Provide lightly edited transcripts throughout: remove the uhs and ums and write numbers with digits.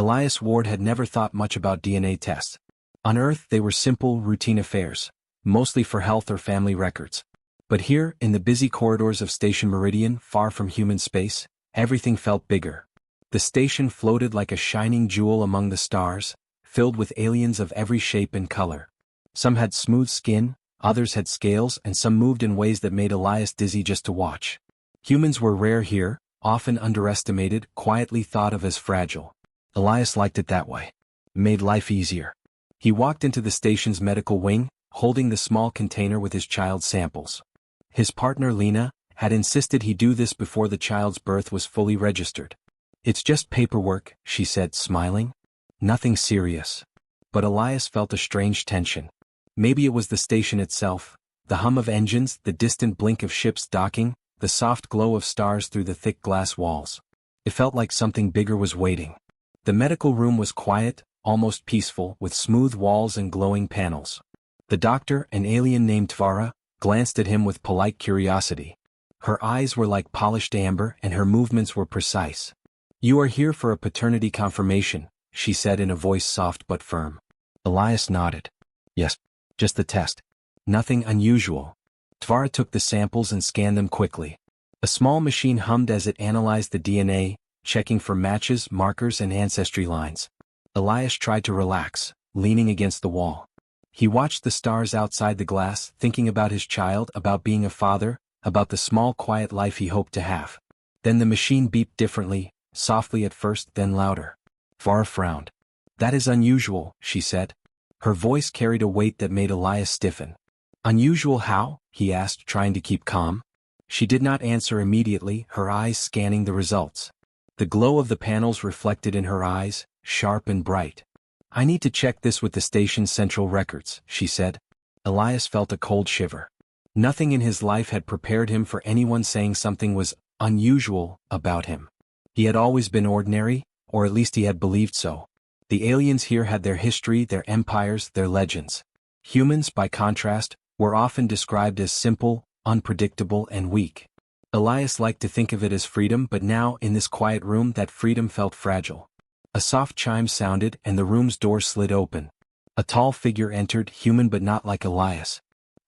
Elias Ward had never thought much about DNA tests. On Earth they were simple, routine affairs, mostly for health or family records. But here, in the busy corridors of Station Meridian, far from human space, everything felt bigger. The station floated like a shining jewel among the stars, filled with aliens of every shape and color. Some had smooth skin, others had scales, and some moved in ways that made Elias dizzy just to watch. Humans were rare here, often underestimated, quietly thought of as fragile. Elias liked it that way. It made life easier. He walked into the station's medical wing, holding the small container with his child's samples. His partner Lena had insisted he do this before the child's birth was fully registered. "It's just paperwork," she said, smiling. "Nothing serious." But Elias felt a strange tension. Maybe it was the station itself, the hum of engines, the distant blink of ships docking, the soft glow of stars through the thick glass walls. It felt like something bigger was waiting. The medical room was quiet, almost peaceful, with smooth walls and glowing panels. The doctor, an alien named Tvara, glanced at him with polite curiosity. Her eyes were like polished amber and her movements were precise. "You are here for a paternity confirmation," she said in a voice soft but firm. Elias nodded. "Yes, just the test. Nothing unusual." Tvara took the samples and scanned them quickly. A small machine hummed as it analyzed the DNA, checking for matches, markers, and ancestry lines. Elias tried to relax, leaning against the wall. He watched the stars outside the glass, thinking about his child, about being a father, about the small quiet life he hoped to have. Then the machine beeped differently, softly at first, then louder. Tvara frowned. "That is unusual," she said. Her voice carried a weight that made Elias stiffen. "Unusual how?" he asked, trying to keep calm. She did not answer immediately, her eyes scanning the results. The glow of the panels reflected in her eyes, sharp and bright. "I need to check this with the station's central records," she said. Elias felt a cold shiver. Nothing in his life had prepared him for anyone saying something was unusual about him. He had always been ordinary, or at least he had believed so. The aliens here had their history, their empires, their legends. Humans, by contrast, were often described as simple, unpredictable, and weak. Elias liked to think of it as freedom, but now, in this quiet room, that freedom felt fragile. A soft chime sounded, and the room's door slid open. A tall figure entered, human but not like Elias.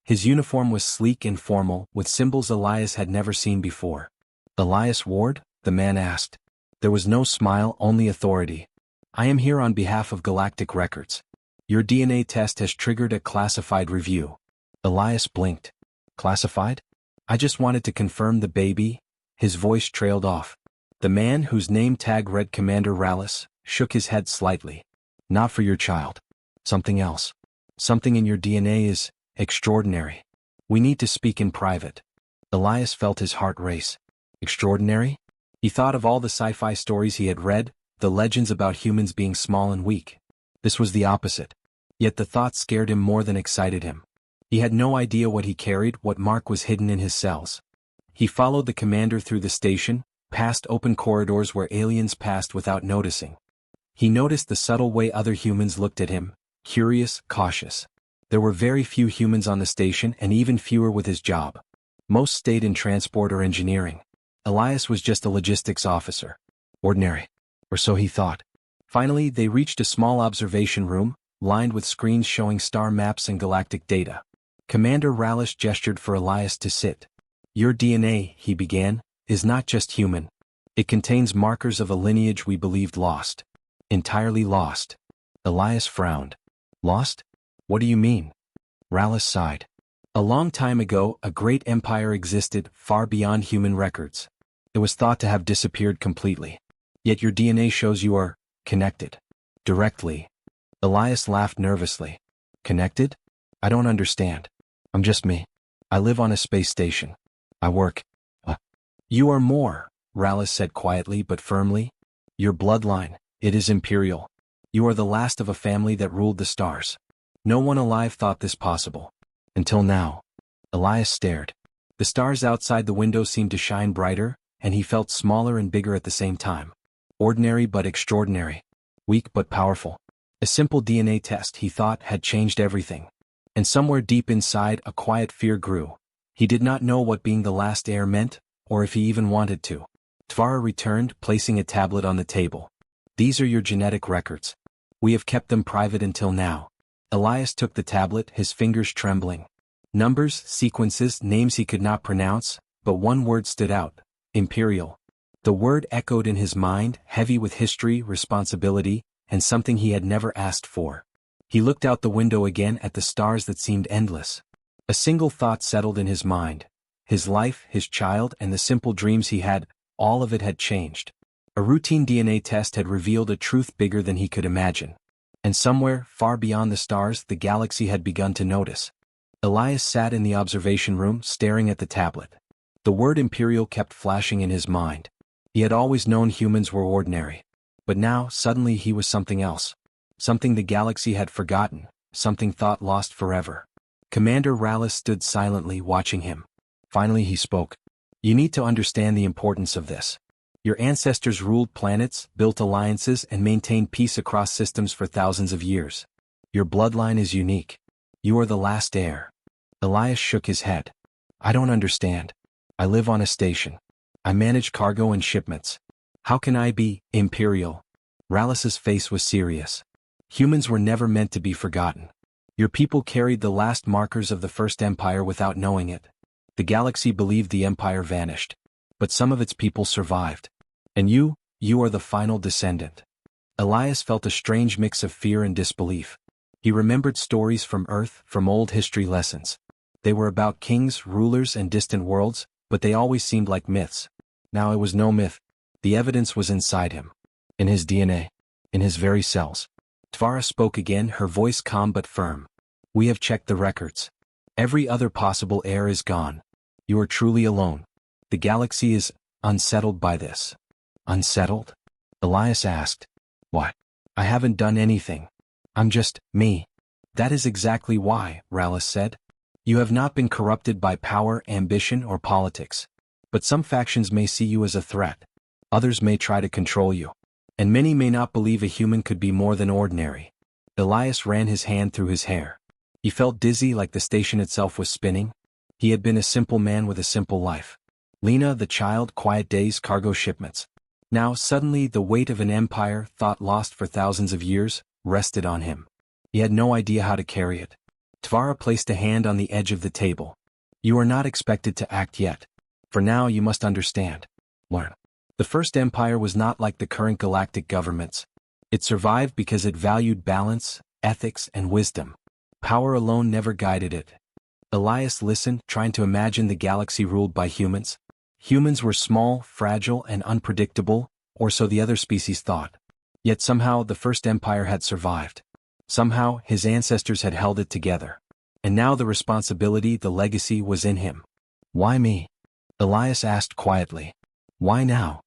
His uniform was sleek and formal, with symbols Elias had never seen before. "Elias Ward?" the man asked. There was no smile, only authority. "I am here on behalf of Galactic Records. Your DNA test has triggered a classified review." Elias blinked. "Classified? I just wanted to confirm the baby." His voice trailed off. The man, whose name tag read Commander Rallis, shook his head slightly. "Not for your child. Something else. Something in your DNA is extraordinary. We need to speak in private." Elias felt his heart race. Extraordinary? He thought of all the sci-fi stories he had read, the legends about humans being small and weak. This was the opposite. Yet the thought scared him more than excited him. He had no idea what he carried, what mark was hidden in his cells. He followed the commander through the station, past open corridors where aliens passed without noticing. He noticed the subtle way other humans looked at him, curious, cautious. There were very few humans on the station and even fewer with his job. Most stayed in transport or engineering. Elias was just a logistics officer. Ordinary. Or so he thought. Finally, they reached a small observation room, lined with screens showing star maps and galactic data. Commander Rallis gestured for Elias to sit. "Your DNA," he began, "is not just human. It contains markers of a lineage we believed lost. Entirely lost." Elias frowned. "Lost? What do you mean?" Rallis sighed. "A long time ago, a great empire existed, far beyond human records. It was thought to have disappeared completely. Yet your DNA shows you are connected. Directly." Elias laughed nervously. "Connected? I don't understand. I'm just me. I live on a space station. I work." "You are more," Rallis said quietly but firmly. "Your bloodline, it is Imperial. You are the last of a family that ruled the stars. No one alive thought this possible. Until now." Elias stared. The stars outside the window seemed to shine brighter, and he felt smaller and bigger at the same time. Ordinary but extraordinary. Weak but powerful. A simple DNA test, he thought, had changed everything. And somewhere deep inside, a quiet fear grew. He did not know what being the last heir meant, or if he even wanted to. Tvara returned, placing a tablet on the table. These are your genetic records. We have kept them private until now. Elias took the tablet, his fingers trembling. Numbers, sequences, names he could not pronounce, but one word stood out: Imperial. The word echoed in his mind, heavy with history, responsibility, and something he had never asked for. He looked out the window again at the stars that seemed endless. A single thought settled in his mind. His life, his child, and the simple dreams he had, all of it had changed. A routine DNA test had revealed a truth bigger than he could imagine. And somewhere, far beyond the stars, the galaxy had begun to notice. Elias sat in the observation room, staring at the tablet. The word Imperial kept flashing in his mind. He had always known humans were ordinary. But now, suddenly he was something else. Something the galaxy had forgotten, something thought lost forever. Commander Rallis stood silently, watching him. Finally he spoke. You need to understand the importance of this. Your ancestors ruled planets, built alliances, and maintained peace across systems for thousands of years. Your bloodline is unique. You are the last heir. Elias shook his head. I don't understand. I live on a station. I manage cargo and shipments. How can I be Imperial? Rallis's face was serious. Humans were never meant to be forgotten. Your people carried the last markers of the First Empire without knowing it. The galaxy believed the Empire vanished. But some of its people survived. And you are the final descendant. Elias felt a strange mix of fear and disbelief. He remembered stories from Earth, from old history lessons. They were about kings, rulers, and distant worlds, but they always seemed like myths. Now it was no myth. The evidence was inside him. In his DNA. In his very cells. Tvara spoke again, her voice calm but firm. We have checked the records. Every other possible heir is gone. You are truly alone. The galaxy is unsettled by this. Unsettled? Elias asked. Why? I haven't done anything. I'm just me. That is exactly why, Rallis said. You have not been corrupted by power, ambition, or politics. But some factions may see you as a threat. Others may try to control you. And many may not believe a human could be more than ordinary. Elias ran his hand through his hair. He felt dizzy, like the station itself was spinning. He had been a simple man with a simple life. Lena, the child, quiet days, cargo shipments. Now, suddenly, the weight of an empire, thought lost for thousands of years, rested on him. He had no idea how to carry it. Tvara placed a hand on the edge of the table. You are not expected to act yet. For now you must understand. Learn. The First Empire was not like the current galactic governments. It survived because it valued balance, ethics, and wisdom. Power alone never guided it. Elias listened, trying to imagine the galaxy ruled by humans. Humans were small, fragile, and unpredictable, or so the other species thought. Yet somehow the First Empire had survived. Somehow his ancestors had held it together. And now the responsibility, the legacy, was in him. Why me? Elias asked quietly. Why now?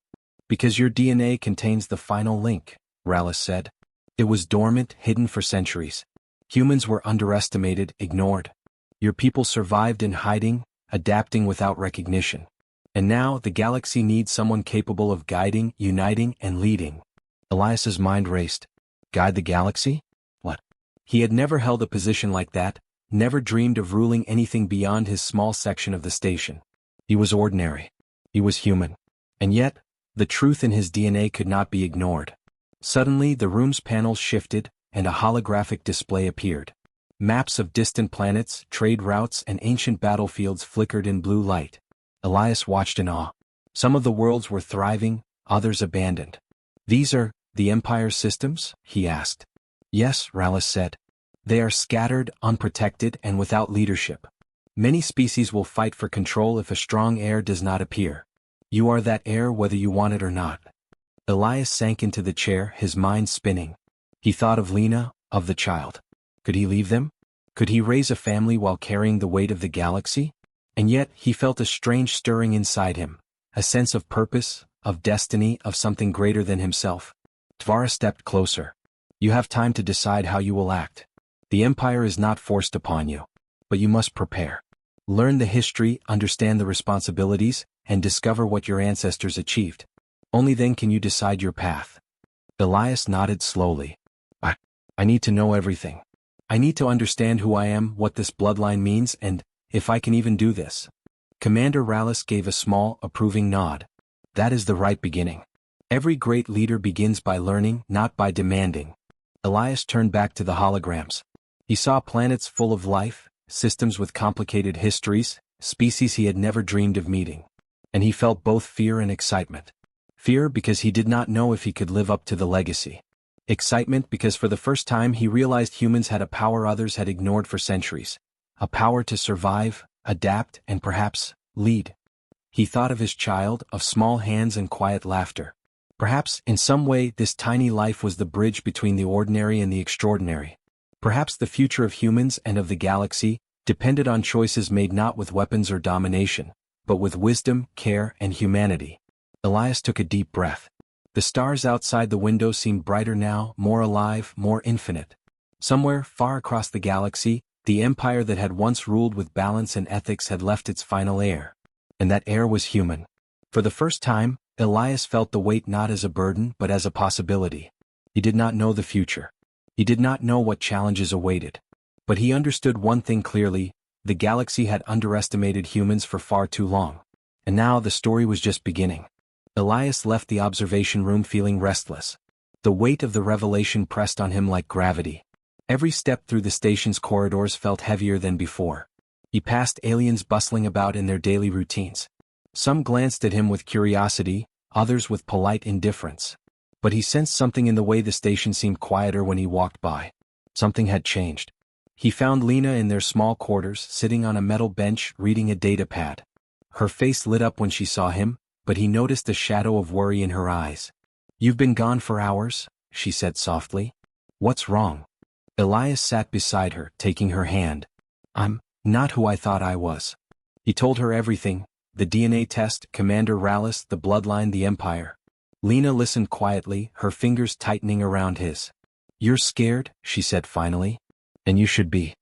Because your DNA contains the final link, Rallis said. It was dormant, hidden for centuries. Humans were underestimated, ignored. Your people survived in hiding, adapting without recognition. And now the galaxy needs someone capable of guiding, uniting, and leading. Elias's mind raced. Guide the galaxy? What? He had never held a position like that, never dreamed of ruling anything beyond his small section of the station. He was ordinary. He was human. And yet, the truth in his DNA could not be ignored. Suddenly the room's panels shifted, and a holographic display appeared. Maps of distant planets, trade routes, and ancient battlefields flickered in blue light. Elias watched in awe. Some of the worlds were thriving, others abandoned. These are the Empire's systems? He asked. Yes, Rallis said. They are scattered, unprotected, and without leadership. Many species will fight for control if a strong heir does not appear. You are that heir whether you want it or not. Elias sank into the chair, his mind spinning. He thought of Lena, of the child. Could he leave them? Could he raise a family while carrying the weight of the galaxy? And yet he felt a strange stirring inside him, a sense of purpose, of destiny, of something greater than himself. Tvara stepped closer. You have time to decide how you will act. The Empire is not forced upon you. But you must prepare. Learn the history, understand the responsibilities, and discover what your ancestors achieved. Only then can you decide your path. Elias nodded slowly. I need to know everything. I need to understand who I am, what this bloodline means, and if I can even do this. Commander Rallis gave a small, approving nod. That is the right beginning. Every great leader begins by learning, not by demanding. Elias turned back to the holograms. He saw planets full of life, systems with complicated histories, species he had never dreamed of meeting. And he felt both fear and excitement. Fear because he did not know if he could live up to the legacy. Excitement because for the first time he realized humans had a power others had ignored for centuries. A power to survive, adapt, and perhaps, lead. He thought of his child, of small hands and quiet laughter. Perhaps, in some way, this tiny life was the bridge between the ordinary and the extraordinary. Perhaps the future of humans and of the galaxy depended on choices made not with weapons or domination, but with wisdom, care, and humanity. Elias took a deep breath. The stars outside the window seemed brighter now, more alive, more infinite. Somewhere, far across the galaxy, the empire that had once ruled with balance and ethics had left its final heir. And that heir was human. For the first time, Elias felt the weight not as a burden but as a possibility. He did not know the future. He did not know what challenges awaited. But he understood one thing clearly: the galaxy had underestimated humans for far too long. And now the story was just beginning. Elias left the observation room feeling restless. The weight of the revelation pressed on him like gravity. Every step through the station's corridors felt heavier than before. He passed aliens bustling about in their daily routines. Some glanced at him with curiosity, others with polite indifference. But he sensed something in the way the station seemed quieter when he walked by. Something had changed. He found Lena in their small quarters, sitting on a metal bench, reading a data pad. Her face lit up when she saw him, but he noticed a shadow of worry in her eyes. "You've been gone for hours," she said softly. "What's wrong?" Elias sat beside her, taking her hand. "I'm not who I thought I was." He told her everything: the DNA test, Commander Rallis, the bloodline, the Empire. Lena listened quietly, her fingers tightening around his. "You're scared," she said finally. "And you should be.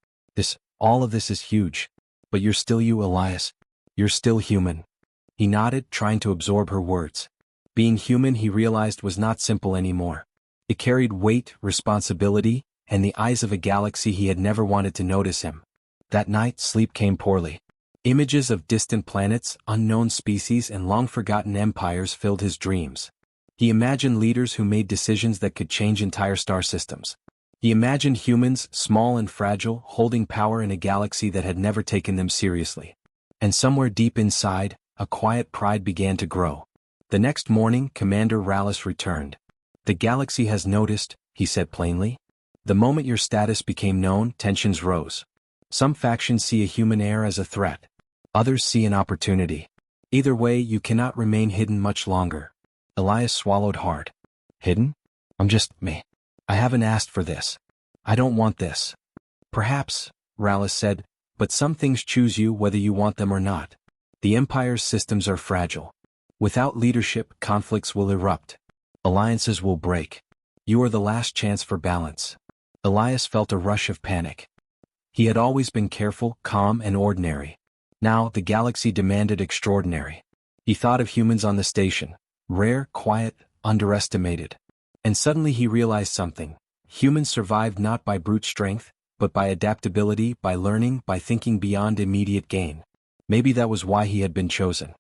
All of this is huge. But you're still you, Elias. You're still human." He nodded, trying to absorb her words. Being human, he realized, was not simple anymore. It carried weight, responsibility, and the eyes of a galaxy he had never wanted to notice him. That night, sleep came poorly. Images of distant planets, unknown species, and long-forgotten empires filled his dreams. He imagined leaders who made decisions that could change entire star systems. He imagined humans, small and fragile, holding power in a galaxy that had never taken them seriously. And somewhere deep inside, a quiet pride began to grow. The next morning, Commander Rallis returned. "The galaxy has noticed," he said plainly. "The moment your status became known, tensions rose. Some factions see a human heir as a threat. Others see an opportunity. Either way, you cannot remain hidden much longer." Elias swallowed hard. "Hidden? I'm just me. I haven't asked for this. I don't want this." "Perhaps," Rallis said, "but some things choose you whether you want them or not. The Empire's systems are fragile. Without leadership, conflicts will erupt. Alliances will break. You are the last chance for balance." Elias felt a rush of panic. He had always been careful, calm, and ordinary. Now, the galaxy demanded extraordinary. He thought of humans on the station. Rare, quiet, underestimated. And suddenly he realized something. Humans survived not by brute strength, but by adaptability, by learning, by thinking beyond immediate gain. Maybe that was why he had been chosen.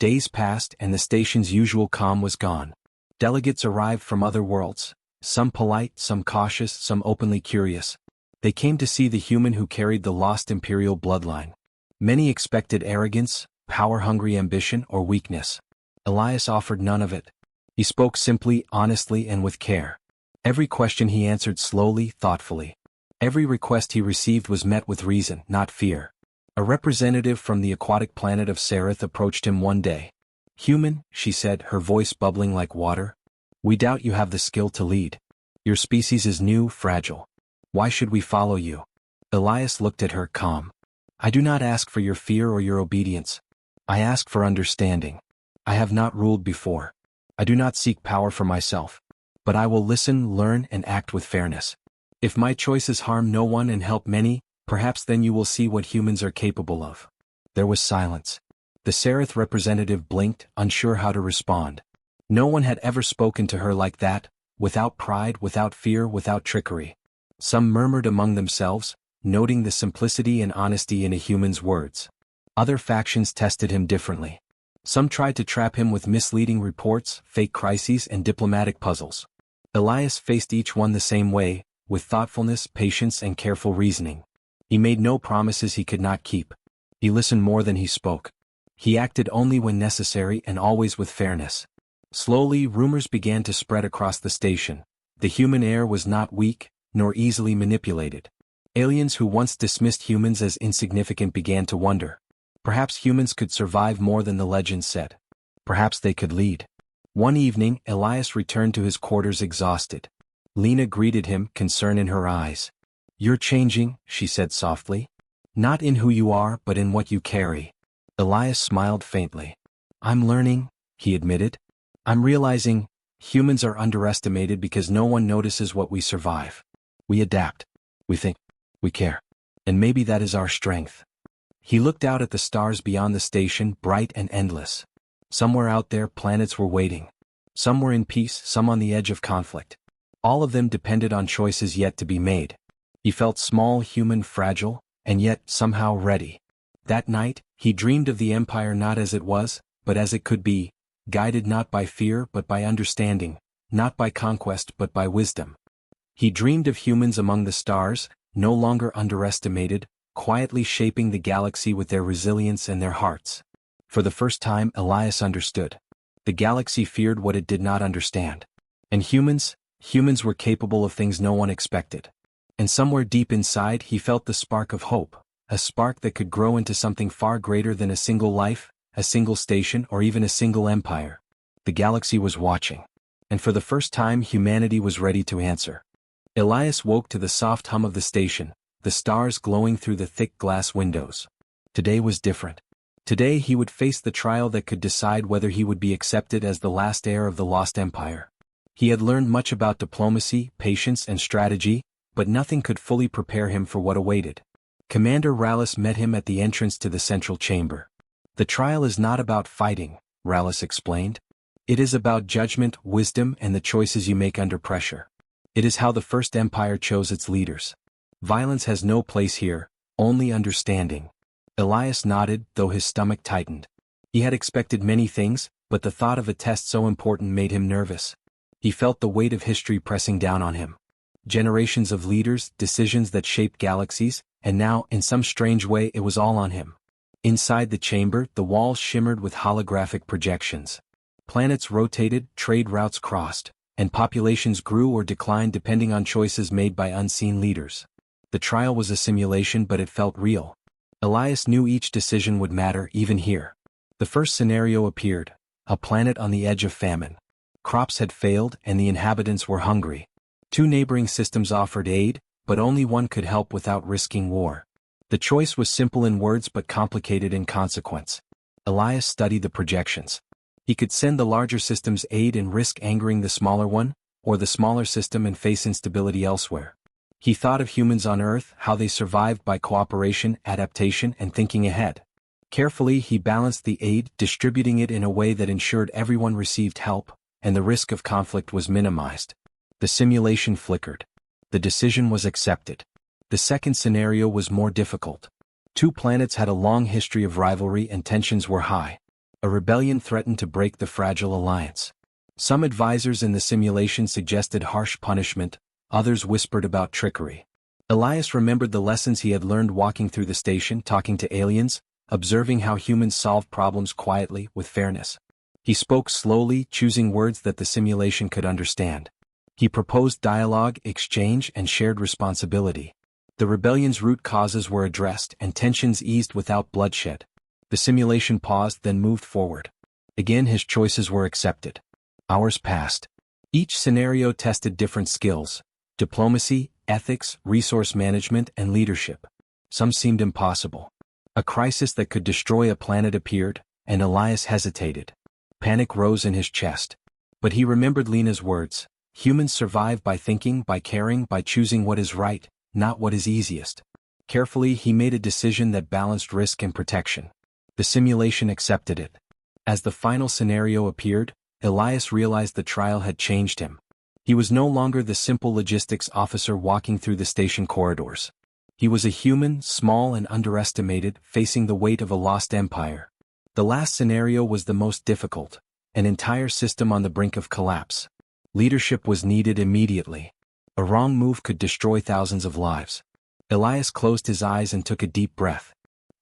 Days passed and the station's usual calm was gone. Delegates arrived from other worlds. Some polite, some cautious, some openly curious. They came to see the human who carried the lost Imperial bloodline. Many expected arrogance, power-hungry ambition, or weakness. Elias offered none of it. He spoke simply, honestly, and with care. Every question he answered slowly, thoughtfully. Every request he received was met with reason, not fear. A representative from the aquatic planet of Sereth approached him one day. "Human," she said, her voice bubbling like water, "we doubt you have the skill to lead. Your species is new, fragile. Why should we follow you?" Elias looked at her, calm. "I do not ask for your fear or your obedience. I ask for understanding. I have not ruled before. I do not seek power for myself. But I will listen, learn, and act with fairness. If my choices harm no one and help many, perhaps then you will see what humans are capable of." There was silence. The Sereth representative blinked, unsure how to respond. No one had ever spoken to her like that, without pride, without fear, without trickery. Some murmured among themselves, noting the simplicity and honesty in a human's words. Other factions tested him differently. Some tried to trap him with misleading reports, fake crises, and diplomatic puzzles. Elias faced each one the same way, with thoughtfulness, patience, and careful reasoning. He made no promises he could not keep. He listened more than he spoke. He acted only when necessary and always with fairness. Slowly, rumors began to spread across the station. The human heir was not weak, nor easily manipulated. Aliens who once dismissed humans as insignificant began to wonder. Perhaps humans could survive more than the legends said. Perhaps they could lead. One evening, Elias returned to his quarters exhausted. Lena greeted him, concern in her eyes. "You're changing," she said softly. "Not in who you are, but in what you carry." Elias smiled faintly. "I'm learning," he admitted. "I'm realizing, humans are underestimated because no one notices what we survive. We adapt. We think. We care. And maybe that is our strength." He looked out at the stars beyond the station, bright and endless. Somewhere out there, planets were waiting. Some were in peace, some on the edge of conflict. All of them depended on choices yet to be made. He felt small, human, fragile, and yet somehow ready. That night, he dreamed of the Empire not as it was, but as it could be, guided not by fear but by understanding, not by conquest but by wisdom. He dreamed of humans among the stars, no longer underestimated, quietly shaping the galaxy with their resilience and their hearts. For the first time, Elias understood. The galaxy feared what it did not understand. And humans were capable of things no one expected. And somewhere deep inside he felt the spark of hope, a spark that could grow into something far greater than a single life, a single station, or even a single empire. The galaxy was watching. And for the first time humanity was ready to answer. Elias woke to the soft hum of the station, the stars glowing through the thick glass windows. Today was different. Today he would face the trial that could decide whether he would be accepted as the last heir of the lost empire. He had learned much about diplomacy, patience, and strategy, but nothing could fully prepare him for what awaited. Commander Rallis met him at the entrance to the central chamber. "The trial is not about fighting," Rallis explained. "It is about judgment, wisdom, and the choices you make under pressure. It is how the first empire chose its leaders. Violence has no place here, only understanding." Elias nodded, though his stomach tightened. He had expected many things, but the thought of a test so important made him nervous. He felt the weight of history pressing down on him. Generations of leaders, decisions that shaped galaxies, and now, in some strange way, it was all on him. Inside the chamber, the walls shimmered with holographic projections. Planets rotated, trade routes crossed, and populations grew or declined depending on choices made by unseen leaders. The trial was a simulation, but it felt real. Elias knew each decision would matter, even here. The first scenario appeared, a planet on the edge of famine. Crops had failed and the inhabitants were hungry. 2 neighboring systems offered aid, but only one could help without risking war. The choice was simple in words but complicated in consequence. Elias studied the projections. He could send the larger system's aid and risk angering the smaller one, or the smaller system and face instability elsewhere. He thought of humans on Earth, how they survived by cooperation, adaptation, and thinking ahead. Carefully he balanced the aid, distributing it in a way that ensured everyone received help, and the risk of conflict was minimized. The simulation flickered. The decision was accepted. The second scenario was more difficult. 2 planets had a long history of rivalry and tensions were high. A rebellion threatened to break the fragile alliance. Some advisors in the simulation suggested harsh punishment, others whispered about trickery. Elias remembered the lessons he had learned walking through the station, talking to aliens, observing how humans solved problems quietly, with fairness. He spoke slowly, choosing words that the simulation could understand. He proposed dialogue, exchange, and shared responsibility. The rebellion's root causes were addressed and tensions eased without bloodshed. The simulation paused, then moved forward. Again his choices were accepted. Hours passed. Each scenario tested different skills: diplomacy, ethics, resource management, and leadership. Some seemed impossible. A crisis that could destroy a planet appeared, and Elias hesitated. Panic rose in his chest. But he remembered Lena's words: humans survive by thinking, by caring, by choosing what is right, not what is easiest. Carefully he made a decision that balanced risk and protection. The simulation accepted it. As the final scenario appeared, Elias realized the trial had changed him. He was no longer the simple logistics officer walking through the station corridors. He was a human, small and underestimated, facing the weight of a lost empire. The last scenario was the most difficult, an entire system on the brink of collapse. Leadership was needed immediately. A wrong move could destroy thousands of lives. Elias closed his eyes and took a deep breath.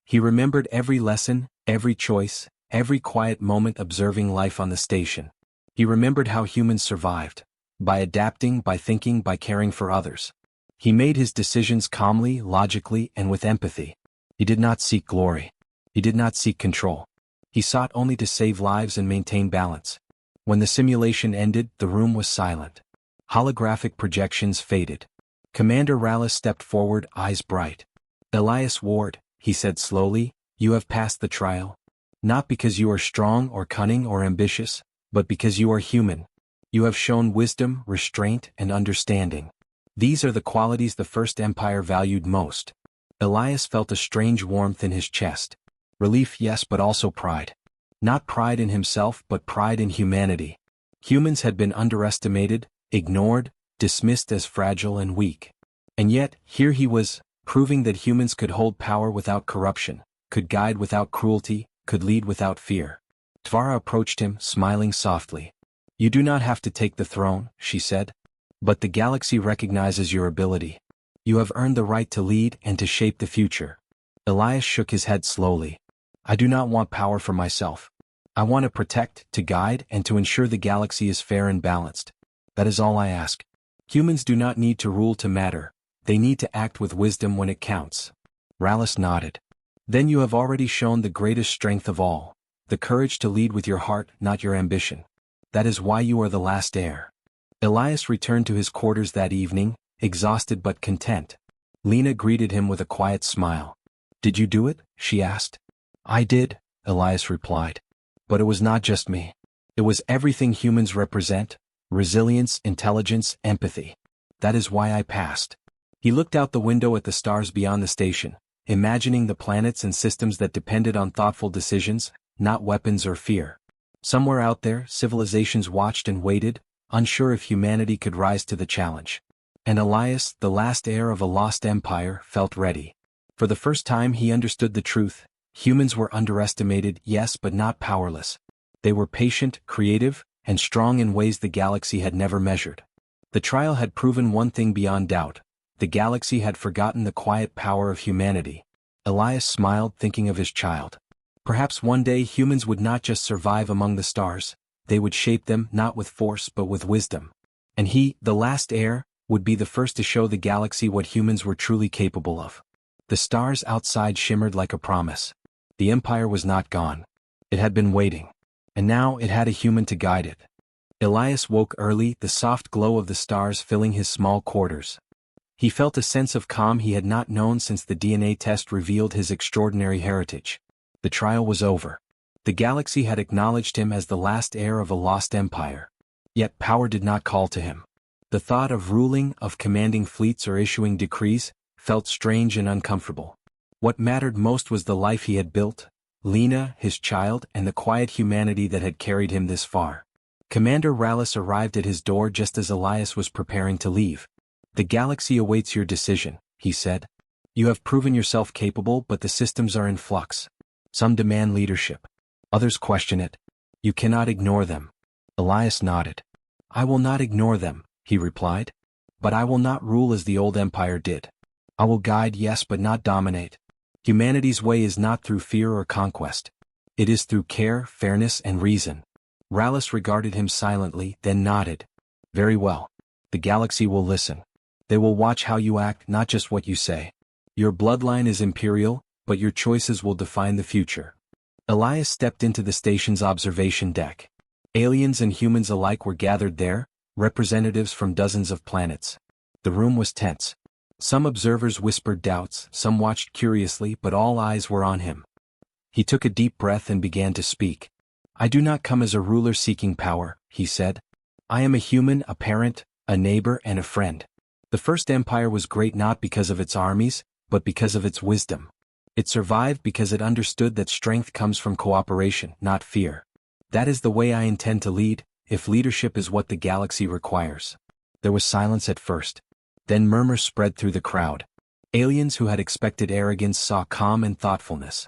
He remembered every lesson, every choice, every quiet moment observing life on the station. He remembered how humans survived. By adapting, by thinking, by caring for others. He made his decisions calmly, logically, and with empathy. He did not seek glory. He did not seek control. He sought only to save lives and maintain balance. When the simulation ended, the room was silent. Holographic projections faded. Commander Rallis stepped forward, eyes bright. "Elias Ward," he said slowly, "you have passed the trial. Not because you are strong or cunning or ambitious, but because you are human. You have shown wisdom, restraint, and understanding. These are the qualities the First Empire valued most." Elias felt a strange warmth in his chest. Relief, yes, but also pride. Not pride in himself, but pride in humanity. Humans had been underestimated, ignored, dismissed as fragile and weak. And yet, here he was, proving that humans could hold power without corruption, could guide without cruelty, could lead without fear. Tvara approached him, smiling softly. "You do not have to take the throne," she said. "But the galaxy recognizes your ability. You have earned the right to lead and to shape the future." Elias shook his head slowly. "I do not want power for myself. I want to protect, to guide, and to ensure the galaxy is fair and balanced. That is all I ask. Humans do not need to rule to matter. They need to act with wisdom when it counts." Rallis nodded. "Then you have already shown the greatest strength of all, the courage to lead with your heart, not your ambition. That is why you are the last heir." Elias returned to his quarters that evening, exhausted but content. Lena greeted him with a quiet smile. "Did you do it?" she asked. "I did," Elias replied. "But it was not just me. It was everything humans represent: resilience, intelligence, empathy. That is why I passed." He looked out the window at the stars beyond the station, imagining the planets and systems that depended on thoughtful decisions, not weapons or fear. Somewhere out there, civilizations watched and waited, unsure if humanity could rise to the challenge. And Elias, the last heir of a lost empire, felt ready. For the first time he understood the truth. Humans were underestimated, yes, but not powerless. They were patient, creative, and strong in ways the galaxy had never measured. The trial had proven one thing beyond doubt. The galaxy had forgotten the quiet power of humanity. Elias smiled, thinking of his child. Perhaps one day humans would not just survive among the stars, they would shape them not with force but with wisdom. And he, the last heir, would be the first to show the galaxy what humans were truly capable of. The stars outside shimmered like a promise. The Empire was not gone. It had been waiting. And now it had a human to guide it. Elias woke early, the soft glow of the stars filling his small quarters. He felt a sense of calm he had not known since the DNA test revealed his extraordinary heritage. The trial was over. The galaxy had acknowledged him as the last heir of a lost empire. Yet power did not call to him. The thought of ruling, of commanding fleets or issuing decrees, felt strange and uncomfortable. What mattered most was the life he had built, Lena, his child, and the quiet humanity that had carried him this far. Commander Rallis arrived at his door just as Elias was preparing to leave. "The galaxy awaits your decision," he said. "You have proven yourself capable, but the systems are in flux. Some demand leadership. Others question it. You cannot ignore them." Elias nodded. "I will not ignore them," he replied. "But I will not rule as the old empire did. I will guide, yes, but not dominate. Humanity's way is not through fear or conquest. It is through care, fairness, and reason." Rallis regarded him silently, then nodded. "Very well. The galaxy will listen. They will watch how you act, not just what you say. Your bloodline is imperial, but your choices will define the future." Elias stepped into the station's observation deck. Aliens and humans alike were gathered there, representatives from dozens of planets. The room was tense. Some observers whispered doubts, some watched curiously, but all eyes were on him. He took a deep breath and began to speak. "I do not come as a ruler seeking power," he said. "I am a human, a parent, a neighbor, and a friend. The First Empire was great not because of its armies, but because of its wisdom. It survived because it understood that strength comes from cooperation, not fear. That is the way I intend to lead, if leadership is what the galaxy requires." There was silence at first. Then murmurs spread through the crowd. Aliens who had expected arrogance saw calm and thoughtfulness.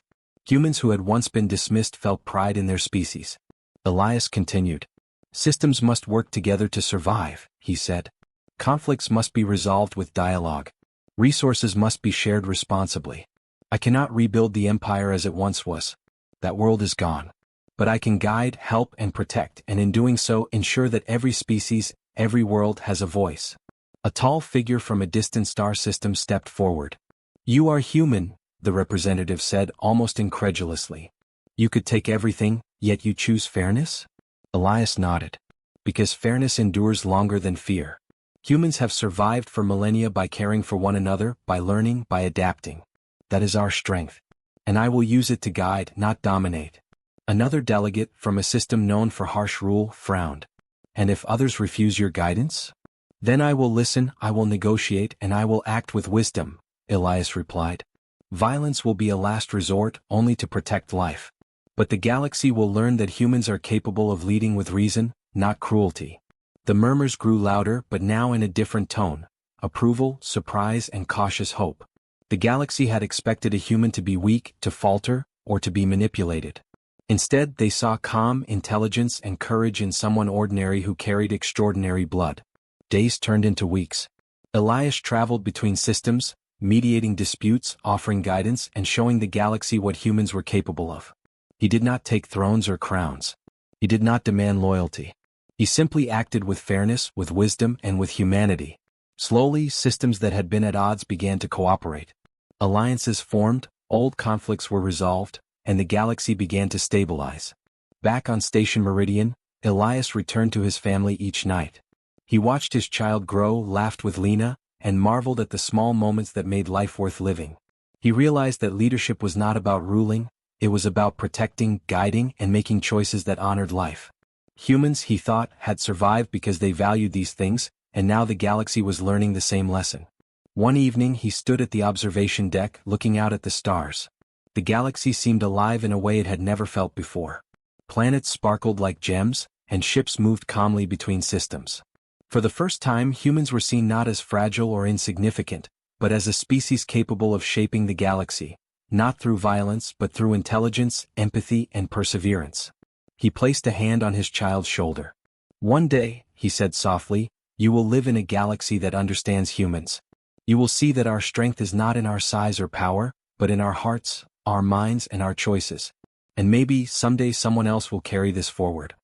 Humans who had once been dismissed felt pride in their species. Elias continued. Systems must work together to survive, he said. Conflicts must be resolved with dialogue. Resources must be shared responsibly. I cannot rebuild the empire as it once was. That world is gone. But I can guide, help, and protect, and in doing so ensure that every species, every world has a voice. A tall figure from a distant star system stepped forward. You are human, the representative said almost incredulously. You could take everything, yet you choose fairness? Elias nodded. Because fairness endures longer than fear. Humans have survived for millennia by caring for one another, by learning, by adapting. That is our strength. And I will use it to guide, not dominate. Another delegate, from a system known for harsh rule, frowned. And if others refuse your guidance? Then I will listen, I will negotiate, and I will act with wisdom, Elias replied. Violence will be a last resort, only to protect life. But the galaxy will learn that humans are capable of leading with reason, not cruelty. The murmurs grew louder, but now in a different tone. Approval, surprise, and cautious hope. The galaxy had expected a human to be weak, to falter, or to be manipulated. Instead, they saw calm, intelligence, and courage in someone ordinary who carried extraordinary blood. Days turned into weeks. Elias traveled between systems, mediating disputes, offering guidance, and showing the galaxy what humans were capable of. He did not take thrones or crowns. He did not demand loyalty. He simply acted with fairness, with wisdom, and with humanity. Slowly, systems that had been at odds began to cooperate. Alliances formed, old conflicts were resolved, and the galaxy began to stabilize. Back on Station Meridian, Elias returned to his family each night. He watched his child grow, laughed with Lena, and marveled at the small moments that made life worth living. He realized that leadership was not about ruling, it was about protecting, guiding, and making choices that honored life. Humans, he thought, had survived because they valued these things, and now the galaxy was learning the same lesson. One evening he stood at the observation deck, looking out at the stars. The galaxy seemed alive in a way it had never felt before. Planets sparkled like gems, and ships moved calmly between systems. For the first time, humans were seen not as fragile or insignificant, but as a species capable of shaping the galaxy, not through violence but through intelligence, empathy, and perseverance. He placed a hand on his child's shoulder. One day, he said softly, you will live in a galaxy that understands humans. You will see that our strength is not in our size or power, but in our hearts, our minds, and our choices. And maybe someday someone else will carry this forward.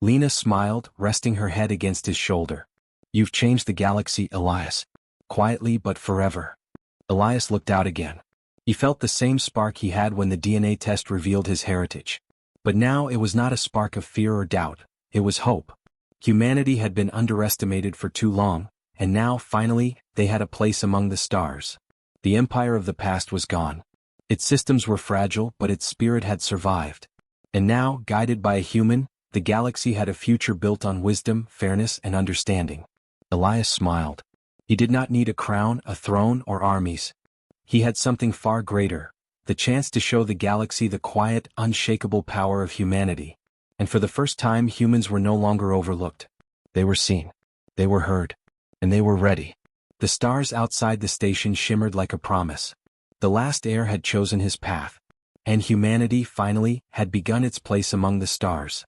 Lena smiled, resting her head against his shoulder. You've changed the galaxy, Elias. Quietly but forever. Elias looked out again. He felt the same spark he had when the DNA test revealed his heritage. But now it was not a spark of fear or doubt, it was hope. Humanity had been underestimated for too long, and now, finally, they had a place among the stars. The empire of the past was gone. Its systems were fragile, but its spirit had survived. And now, guided by a human, the galaxy had a future built on wisdom, fairness, and understanding. Elias smiled. He did not need a crown, a throne, or armies. He had something far greater, the chance to show the galaxy the quiet, unshakable power of humanity. And for the first time, humans were no longer overlooked. They were seen. They were heard. And they were ready. The stars outside the station shimmered like a promise. The last heir had chosen his path. And humanity, finally, had begun its place among the stars.